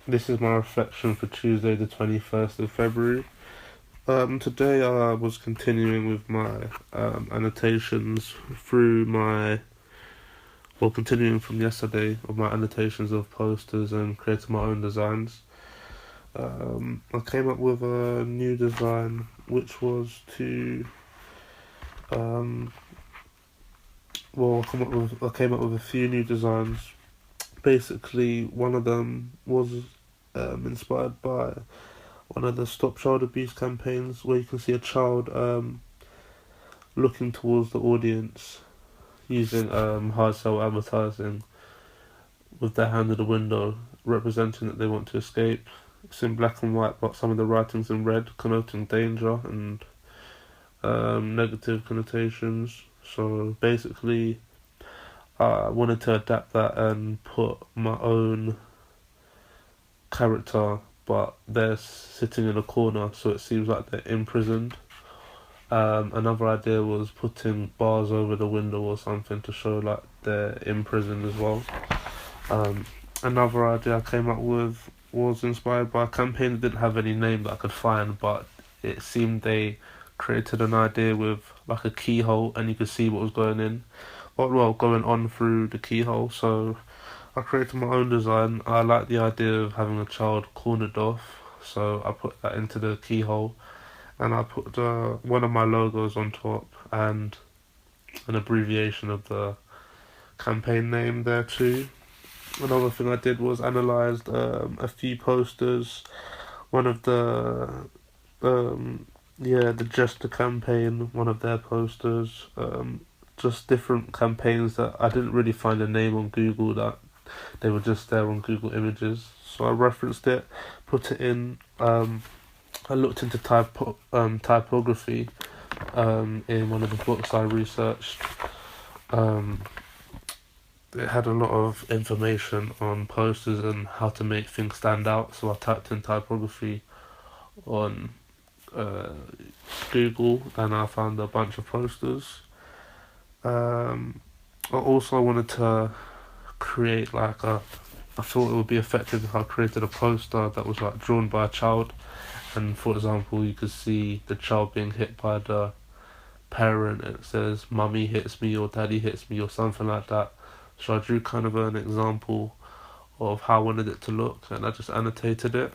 This is my reflection for Tuesday, the 21st of February. Today I was continuing with my annotations continuing from yesterday of my annotations of posters and creating my own designs. I came up with a new design which was to, um, I came up with a few new designs. Basically, one of them was inspired by one of the Stop Child Abuse campaigns, where you can see a child looking towards the audience using hard sell advertising with their hand in the window, representing that they want to escape. It's in black and white, but some of the writing's in red, connoting danger and negative connotations. So basically, I wanted to adapt that and put my own character, but they're sitting in a corner, so it seems like they're imprisoned. Another idea was putting bars over the window or something to show like they're in prison as well. Another idea I came up with was inspired by a campaign that didn't have any name that I could find, but it seemed they created an idea with like a keyhole and you could see what was going in, or going on through the keyhole. So I created my own design. I like the idea of having a child cornered off, so I put that into the keyhole, and I put one of my logos on top and an abbreviation of the campaign name there too. Another thing I did was analysed a few posters. One of the Jester campaign, one of their posters. Just different campaigns that I didn't really find a name on Google, that they were just there on Google Images. So I referenced it, put it in. I looked into typography in one of the books I researched. It had a lot of information on posters and how to make things stand out. So I typed in typography on Google and I found a bunch of posters. I also wanted to create I thought it would be effective if I created a poster that was like drawn by a child, and for example you could see the child being hit by the parent and it says mummy hits me or daddy hits me or something like that. So I drew kind of an example of how I wanted it to look and I just annotated it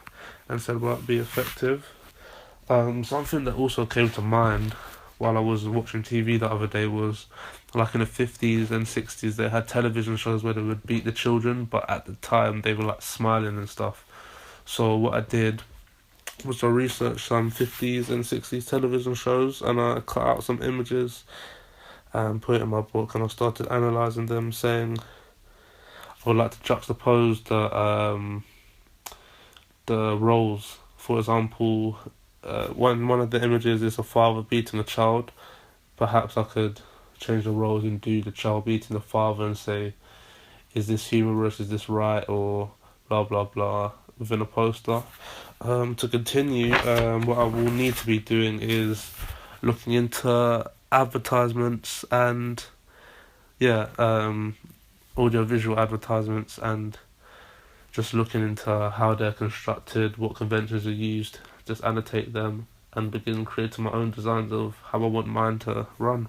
and said well that'd be effective. Something that also came to mind while I was watching TV the other day was, like in the 50s and 60s, they had television shows where they would beat the children, but at the time they were like smiling and stuff. So what I did was I researched some 50s and 60s television shows and I cut out some images and put it in my book, and I started analysing them, saying I would like to juxtapose the roles. For example, one of the images is a father beating a child. Perhaps I could change the roles and do the child beating the father and say, is this humorous, is this right, or blah blah blah within a poster. To continue, what I will need to be doing is looking into advertisements and audiovisual advertisements, and just looking into how they're constructed, what conventions are used, just annotate them and begin creating my own designs of how I want mine to run.